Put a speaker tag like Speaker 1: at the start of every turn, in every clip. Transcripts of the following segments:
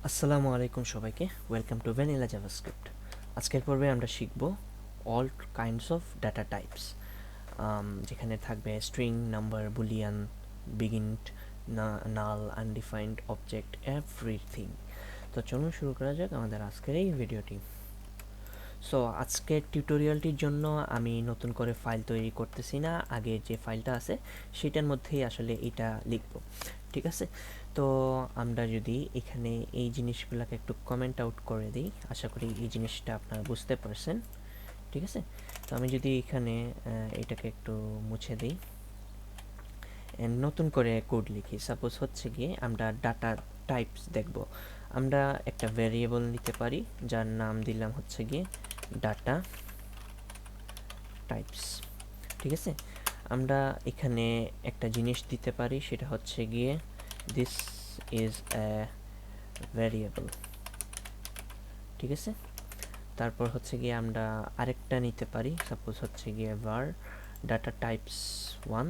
Speaker 1: আসসালামু আলাইকুম সবাইকে, ওয়েলকাম টু ভ্যানিলা জাভাস্ক্রিপ্ট। আজকের পর্বে আমরা শিখব all kinds of data types, যেখানে থাকবে স্ট্রিং, নাম্বার, বুলিয়ান, বিগিন্ট, নাল, আনডিফাইন্ড, অবজেক্ট, এভরিথিং। তো চলুন শুরু করা যাক আমাদের আজকের এই ভিডিওটি। সো আজকের টিউটোরিয়ালটির জন্য আমি নতুন করে ফাইল তৈরি করতেছি না, আগের যে ফাইলটা আছে সেটার মধ্যেই আসলে এটা লিখব, ঠিক আছে? তো আমরা যদি এখানে এই জিনিসগুলোকে একটু কমেন্ট আউট করে দিই, আশা করি এই জিনিসটা আপনারা বুঝতে পারছেন, ঠিক আছে? তো আমি যদি এখানে এটাকে একটু মুছে দিই, নতুন করে কোড লিখি, সাপোজ হচ্ছে গিয়ে আমরা ডাটা টাইপস দেখব। আমরা একটা ভ্যারিয়েবল নিতে পারি যার নাম দিলাম হচ্ছে গিয়ে ডাটা টাইপস, ঠিক আছে? আমরা এখানে একটা জিনিস দিতে পারি, সেটা হচ্ছে গিয়ে দিস ইজ এ ভ্যারিয়েবল, ঠিক আছে? তারপর হচ্ছে গিয়ে আমরা আরেকটা নিতে পারি, সাপোজ হচ্ছে গিয়ে var ডাটা টাইপস 1।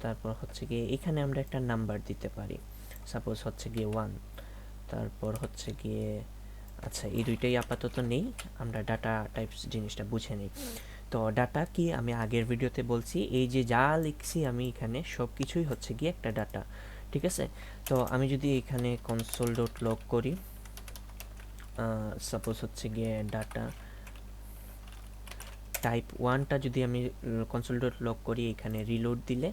Speaker 1: তারপর হচ্ছে গিয়ে এখানে আমরা একটা নাম্বার দিতে পারি, সাপোজ হচ্ছে গিয়ে 1। তারপর হচ্ছে গিয়ে আচ্ছা, এই দুইটাই আপাতত নেই, আমরা ডাটা টাইপস জিনিসটা বুঝে নিই। তো ডাটা কি আমি আগের ভিডিওতে বলছি, এই যে যা লিখছি আমি এখানে সব কিছুই হচ্ছে গিয়ে একটা ডাটা, ঠিক আছে? তো আমি যদি এখানে কনসোল ডট লগ করি, সাপোজ হচ্ছে গিয়ে ডাটা টাইপ 1টা যদি আমি কনসোল ডট লগ করি, এখানে রিলোড দিলে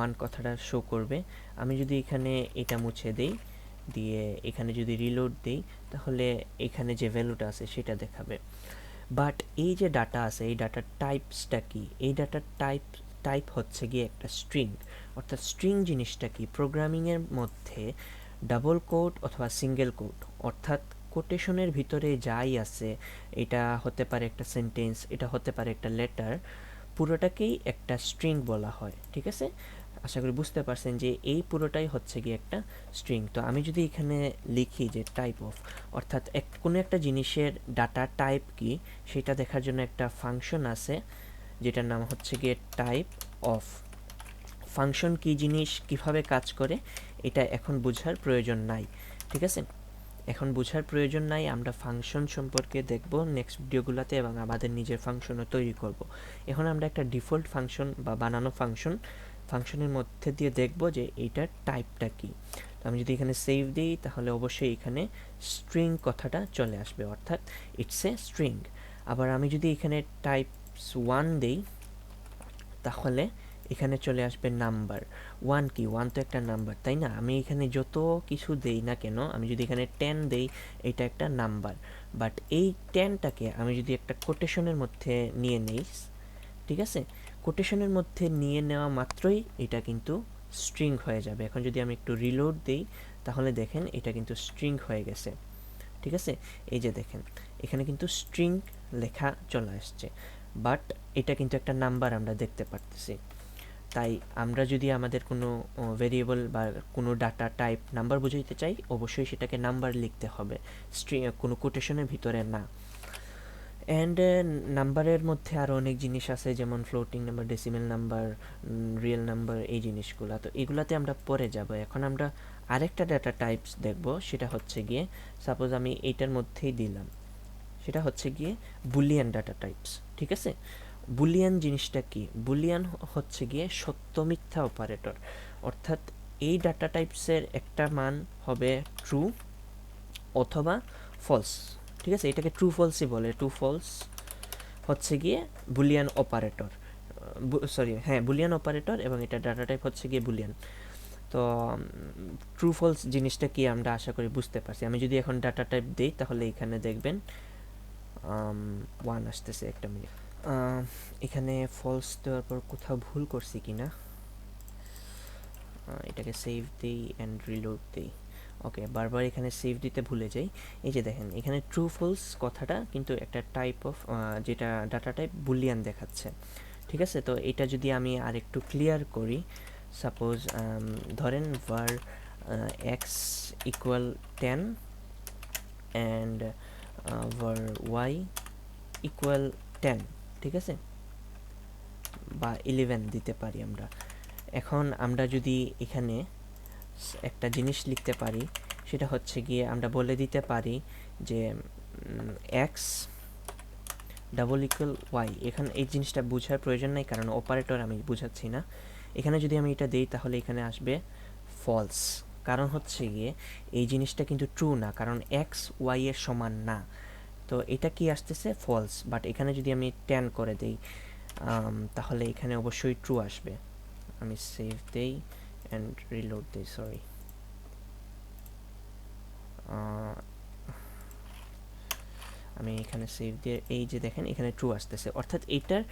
Speaker 1: 1 কথাটা শো করবে। আমি যদি এখানে এটা মুছে দেই, দিয়ে এখানে যদি রিলোড দেই, তাহলে এখানে যে ভ্যালুটা আছে সেটা দেখাবে। বাট এই যে ডাটা আছে, এই ডাটার টাইপসটা কি? এই ডাটার টাইপ হচ্ছে গিয়ে একটা স্ট্রিং। অর্থাৎ স্ট্রিং জিনিসটা কি? প্রোগ্রামিংয়ের মধ্যে ডাবল কোট অথবা সিঙ্গেল কোট, অর্থাৎ কোটেশনের ভিতরে যাই আছে, এটা হতে পারে একটা সেন্টেন্স, এটা হতে পারে একটা লেটার, পুরোটাকেই একটা স্ট্রিং বলা হয়, ঠিক আছে? আশা করি বুঝতে পারছেন যে এই পুরোটাই হচ্ছে গিয়ে একটা স্ট্রিং। তো আমি যদি এখানে লিখি যে টাইপ অফ, অর্থাৎ কোনো একটা জিনিসের ডাটা টাইপ কি সেটা দেখার জন্য একটা ফাংশন আছে যেটার নাম হচ্ছে গিয়ে টাইপ অফ। ফাংশন কি জিনিস, কিভাবে কাজ করে, এটা এখন বোঝার প্রয়োজন নাই, ঠিক আছে? এখন বোঝার প্রয়োজন নাই, আমরা ফাংশন সম্পর্কে দেখব নেক্সট ভিডিওগুলোতে এবং আমাদের নিজের ফাংশনও তৈরি করব। এখন আমরা একটা ডিফল্ট ফাংশন বা বানানো ফাংশনের মধ্যে দিয়ে দেখব যে এইটার টাইপটা কি। তো আমি যদি এখানে সেভ দিই, তাহলে অবশ্যই এখানে স্ট্রিং কথাটা চলে আসবে, অর্থাৎ ইটস এ স্ট্রিং। আবার আমি যদি এখানে টাইপস 1 দেই, তাহলে এখানে চলে আসবে নাম্বার। 1 কি? 1 তো একটা নাম্বার, তাই না? আমি এখানে যত কিছু দেই না কেন, আমি যদি এখানে 10 দেই, এটা একটা নাম্বার। বাট এই 10টাকে আমি যদি একটা কোটেশনের মধ্যে নিয়ে নেই, ঠিক আছে? কোটেশনের মধ্যে নিয়ে নেওয়া মাত্রই এটা কিন্তু স্ট্রিং হয়ে যাবে। এখন যদি আমি একটু রিলোড দেই, তাহলে দেখেন এটা কিন্তু স্ট্রিং হয়ে গেছে, ঠিক আছে? এই যে দেখেন, এখানে কিন্তু স্ট্রিং লেখা চলে আসছে, বাট এটা কিন্তু একটা নাম্বার আমরা দেখতে পারতেছি। তাই আমরা যদি আমাদের কোনো ভেরিয়েবল বা কোনো ডাটা টাইপ নাম্বার বুঝাইতে চাই, অবশ্যই সেটাকে নাম্বার লিখতে হবে, কোনো কোটেশনের ভিতরে না। অ্যান্ড নাম্বারের মধ্যে আরও অনেক জিনিস আছে, যেমন floating number, decimal number, real number, এই জিনিসগুলো। তো এগুলাতে আমরা পরে যাব। এখন আমরা আরেকটা ডাটা টাইপস দেখব, সেটা হচ্ছে গিয়ে সাপোজ আমি এইটার মধ্যেই দিলাম, সেটা হচ্ছে গিয়ে বুলিয়ান ডাটা টাইপস, ঠিক আছে? বুলিয়ান জিনিসটা কি? বুলিয়ান হচ্ছে গিয়ে সত্য মিথ্যা অপারেটর, অর্থাৎ এই ডাটা টাইপসের একটা মান হবে ট্রু অথবা ফলস, ঠিক আছে? এটাকে ট্রু ফলসই বলে। ট্রু ফলস হচ্ছে গিয়ে বুলিয়ান অপারেটর, হ্যাঁ, বুলিয়ান অপারেটর, এবং এটা ডাটা টাইপ হচ্ছে গিয়ে বুলিয়ান। তো ট্রু ফলস জিনিসটা কি আমরা আশা করি বুঝতে পারছি। আমি যদি এখন ডাটা টাইপ দিই, তাহলে এখানে দেখবেন 1 আসতেছে, একটা মিনিট। এখানে ফলস দেওয়ার পর কোথাও ভুল করছি কিনা, এটাকে সেভ দিই অ্যান্ড রিলোড দিই। ওকে, বারবার এখানে সেভ দিতে ভুলে যাই। এই যে দেখেন, এখানে ট্রু ফলস কথাটা কিন্তু একটা টাইপ অফ, যেটা ডাটা টাইপ বুলিয়ান দেখাচ্ছে, ঠিক আছে? তো এটা যদি আমি আর একটু ক্লিয়ার করি, সাপোজ ধরেন var x equal 10 and var y equal 10, ঠিক আছে? বা 11 দিতে পারি আমরা। এখন আমরা যদি এখানে একটা জিনিস লিখতে পারি, সেটা হচ্ছে গিয়ে আমরা বলে দিতে পারি যে এক্স ডাবল ইকুয়াল ওয়াই। এখানে এই জিনিসটা বোঝার প্রয়োজন নাই, কারণ অপারেটর আমি বুঝাচ্ছি না। এখানে যদি আমি এটা দিই তাহলে এখানে আসবে ফলস, কারণ হচ্ছে গিয়ে এই জিনিসটা কিন্তু ট্রু না, কারণ এক্স ওয়াই এর সমান না। তো এটা কি আসতেছে ফলস, বাট এখানে যদি আমি 10 করে দিই তাহলে এখানে অবশ্যই ট্রু আসবে। আমি সেভ দেই অ্যান্ড রিলোড দিই, সরি। আমি এখানে সেভ দিয়ে এই যে দেখেন এখানে ট্রু আসতেছে, অর্থাৎ এইটার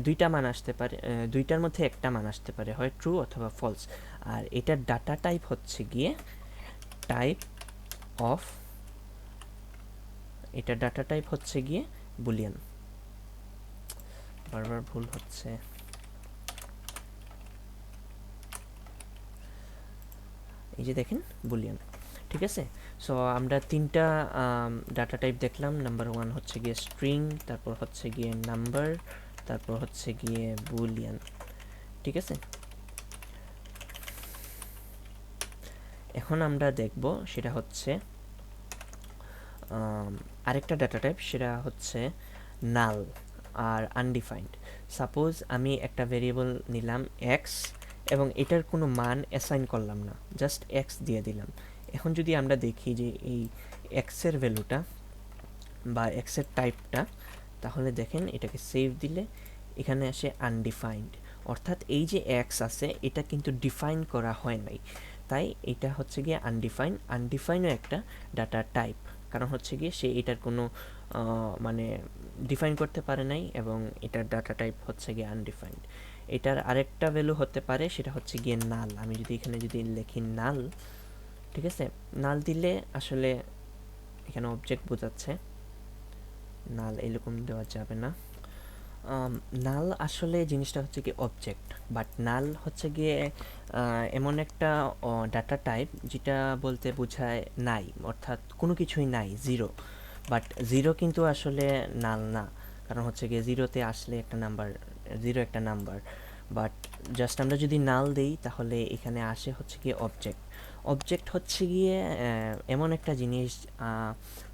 Speaker 1: দুইটা মান আসতে পারে, দুইটার মধ্যে একটা মান আসতে পারে, হয় ট্রু অথবা ফলস। আর এটার ডাটা টাইপ হচ্ছে গিয়ে টাইপ অফ, এটার ডাটা টাইপ হচ্ছে গিয়ে বুলিয়ান। বারবার ভুল হচ্ছে। এই যে দেখেন বুলিয়ান, ঠিক আছে। সো আমরা তিনটা ডাটা টাইপ দেখলাম। নাম্বার 1 হচ্ছে গিয়ে স্ট্রিং, তারপর হচ্ছে গিয়ে নাম্বার, তারপর হচ্ছে গিয়ে বুলিয়ান, ঠিক আছে। এখন আমরা দেখব সেটা হচ্ছে আরেকটা ডাটা টাইপ, সেটা হচ্ছে নাল আর আনডিফাইন্ড। সাপোজ আমি একটা ভেরিয়েবল নিলাম এক্স এবং এটার কোনো মান অ্যাসাইন করলাম না, জাস্ট এক্স দিয়ে দিলাম। এখন যদি আমরা দেখি যে এই এক্সের ভ্যালুটা বা এক্সের টাইপটা, তাহলে দেখেন এটাকে সেভ দিলে এখানে আসে আনডিফাইন্ড, অর্থাৎ এই যে এক্স আছে এটা কিন্তু ডিফাইন করা হয় নাই, তাই এটা হচ্ছে গিয়ে আনডিফাইন। আনডিফাইনও একটা ডাটা টাইপ, কারণ হচ্ছে গিয়ে সে এটার কোনো মানে ডিফাইন করতে পারে নাই এবং এটার ডাটা টাইপ হচ্ছে গিয়ে আনডিফাইন্ড। এটার আরেকটা ভ্যালু হতে পারে, সেটা হচ্ছে গিয়ে নাল। আমি যদি এখানে যদি লিখি নাল, ঠিক আছে, নাল দিলে আসলে এখানে অবজেক্ট বোঝাচ্ছে, নাল এরকম দেওয়া যাবে না। নাল আসলে জিনিসটা হচ্ছে কি অবজেক্ট, বাট নাল হচ্ছে গিয়ে এমন একটা ডাটা টাইপ যেটা বলতে বোঝায় নাই, অর্থাৎ কোনো কিছুই নাই, জিরো। বাট জিরো কিন্তু আসলে নাল না, কারণ হচ্ছে গিয়ে জিরোতে আসলে একটা নাম্বার, জিরো একটা নাম্বার। বাট জাস্ট আমরা যদি নাল দেই তাহলে এখানে আসে হচ্ছে গিয়ে অবজেক্ট। অবজেক্ট হচ্ছে গিয়ে এমন একটা জিনিস,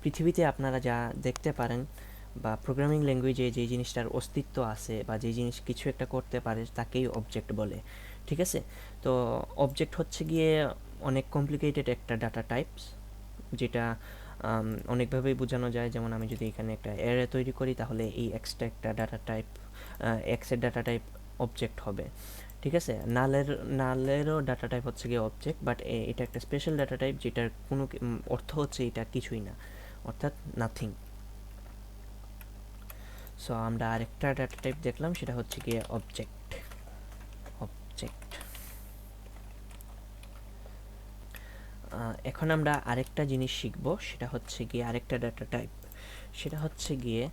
Speaker 1: পৃথিবীতে আপনারা যা দেখতে পারেন বা প্রোগ্রামিং ল্যাঙ্গুয়েজে যে জিনিসটার অস্তিত্ব আছে বা যে জিনিস কিছু একটা করতে পারে তাকেই অবজেক্ট বলে, ঠিক আছে। তো অবজেক্ট হচ্ছে গিয়ে অনেক কমপ্লিকেটেড একটা ডাটা টাইপস, যেটা অনেকভাবেই বোঝানো যায়। যেমন আমি যদি এখানে একটা অ্যারে তৈরি করি তাহলে এই এক্সটা একটা ডাটা টাইপ, এক্সের ডাটা টাইপ অবজেক্ট হবে, ঠিক আছে। নালেরও ডাটা টাইপ হচ্ছে গিয়ে অবজেক্ট, বাট এটা একটা স্পেশাল ডাটা টাইপ যেটার কোনো অর্থ হচ্ছে এটা কিছুই না, অর্থাৎ নাথিং। সো আমরা আরেকটা ডাটা টাইপ দেখলাম, সেটা হচ্ছে গিয়ে অবজেক্ট। অবজেক্ট এখন আমরা আরেকটা জিনিস শিখব, সেটা হচ্ছে গিয়ে আরেকটা ডাটা টাইপ, সেটা হচ্ছে গিয়ে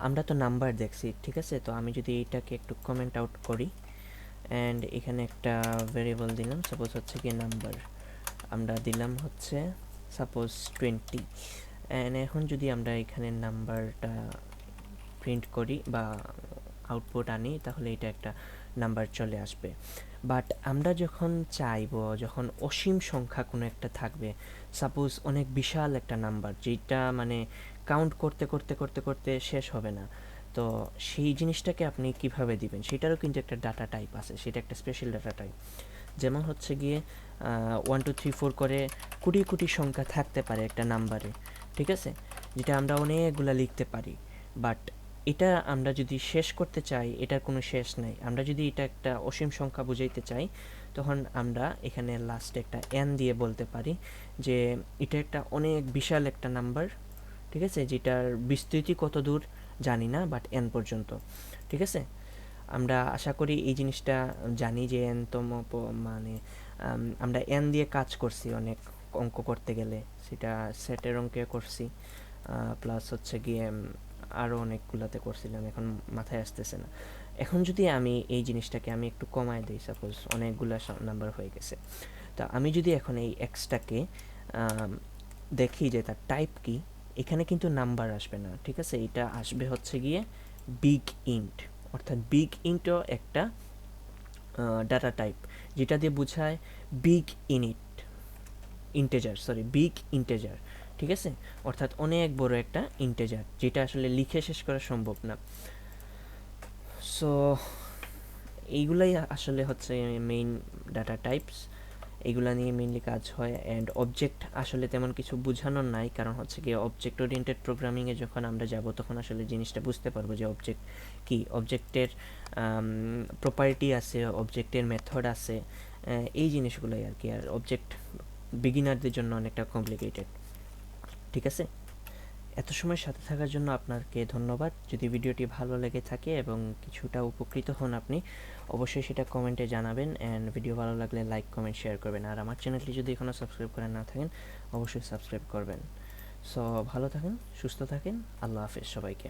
Speaker 1: আমরা তো নাম্বার দেখছি, ঠিক আছে। তো আমি যদি এটাকে একটু কমেন্ট আউট করি অ্যান্ড এখানে একটা ভেরিয়েবল দিলাম, সাপোজ হচ্ছে গিয়ে নাম্বার, আমরা দিলাম হচ্ছে সাপোজ 20, অ্যান্ড এখন যদি আমরা এখানে নাম্বারটা প্রিন্ট করি বা আউটপুট আনি তাহলে এটা একটা নাম্বার চলে আসবে। বাট আমরা যখন চাইবো, যখন অসীম সংখ্যা কোনো একটা থাকবে, সাপোজ অনেক বিশাল একটা নাম্বার যেটা মানে কাউন্ট করতে করতে করতে করতে শেষ হবে না, তো সেই জিনিসটাকে আপনি কিভাবে দিবেন সেটারও কিন্তু একটা ডাটা টাইপ আছে, সেটা একটা স্পেশাল ডাটা টাইপ। যেমন হচ্ছে গিয়ে 1 2 3 4 করে কোটি কোটি সংখ্যা থাকতে পারে একটা নাম্বারে, ঠিক আছে, যেটা আমরা অনেকগুলা লিখতে পারি। বাট এটা আমরা যদি শেষ করতে চাই, এটার কোনো শেষ নাই। আমরা যদি এটা একটা অসীম সংখ্যা বুঝাইতে চাই, তখন আমরা এখানে লাস্টে একটা এন দিয়ে বলতে পারি যে এটা একটা অনেক বিশাল একটা নাম্বার, ঠিক আছে, যেটার বিস্তৃতি কত দূর জানি না, বাট এন পর্যন্ত, ঠিক আছে। আমরা আশা করি এই জিনিসটা জানি যে এনতম মানে আমরা এন দিয়ে কাজ করছি অনেক অঙ্ক করতে গেলে, সেটা সেটের অঙ্কে করছি, প্লাস হচ্ছে গিয়ে আরও অনেকগুলোতে করছিলাম, এখন মাথায় আসতেছে না। এখন যদি আমি এই জিনিসটাকে আমি একটু কমায় দিই, সাপোজ অনেকগুলো নাম্বার হয়ে গেছে, তা আমি যদি এখন এই এক্সটাকে দেখি যে তার টাইপ কি, এখানে কিন্তু নাম্বার আসবে না, ঠিক আছে, এটা আসবে হচ্ছে গিয়ে বিগ ইন্ট, অর্থাৎ বিগ ইন্টও একটা ডাটা টাইপ, যেটা দিয়ে বোঝায় বিগ ইনিট, বিগ ইন্টেজার, ঠিক আছে, অর্থাৎ অনেক বড় একটা ইন্টেজার যেটা আসলে লিখে শেষ করা সম্ভব না। সো এইগুলাই আসলে হচ্ছে মেইন ডাটা টাইপস, এগুলা নিয়ে মেইনলি কাজ হয়। অ্যান্ড অবজেক্ট আসলে তেমন কিছু বোঝানোর নাই, কারণ হচ্ছে গিয়ে অবজেক্ট ওরিয়েন্টেড প্রোগ্রামিংয়ে যখন আমরা যাব তখন আসলে জিনিসটা বুঝতে পারবো যে অবজেক্ট কি, অবজেক্টের প্রপার্টি আছে, অবজেক্টের মেথড আছে, এই জিনিসগুলোই আর কি। আর অবজেক্ট বিগিনারদের জন্য অনেকটা কমপ্লিকেটেড, ঠিক আছে। এত সময় সাথে থাকার জন্য আপনাকে ধন্যবাদ। যদি ভিডিওটি ভালো লেগে থাকে এবং কিছুটা উপকৃত হন আপনি, অবশ্যই সেটা কমেন্টে জানাবেন। অ্যান্ড ভিডিও ভালো লাগলে লাইক, কমেন্ট, শেয়ার করবেন। আর আমার চ্যানেলটি যদি এখনও সাবস্ক্রাইব করে না থাকেন, অবশ্যই সাবস্ক্রাইব করবেন। সো ভালো থাকেন, সুস্থ থাকেন, আল্লাহ হাফেজ সবাইকে।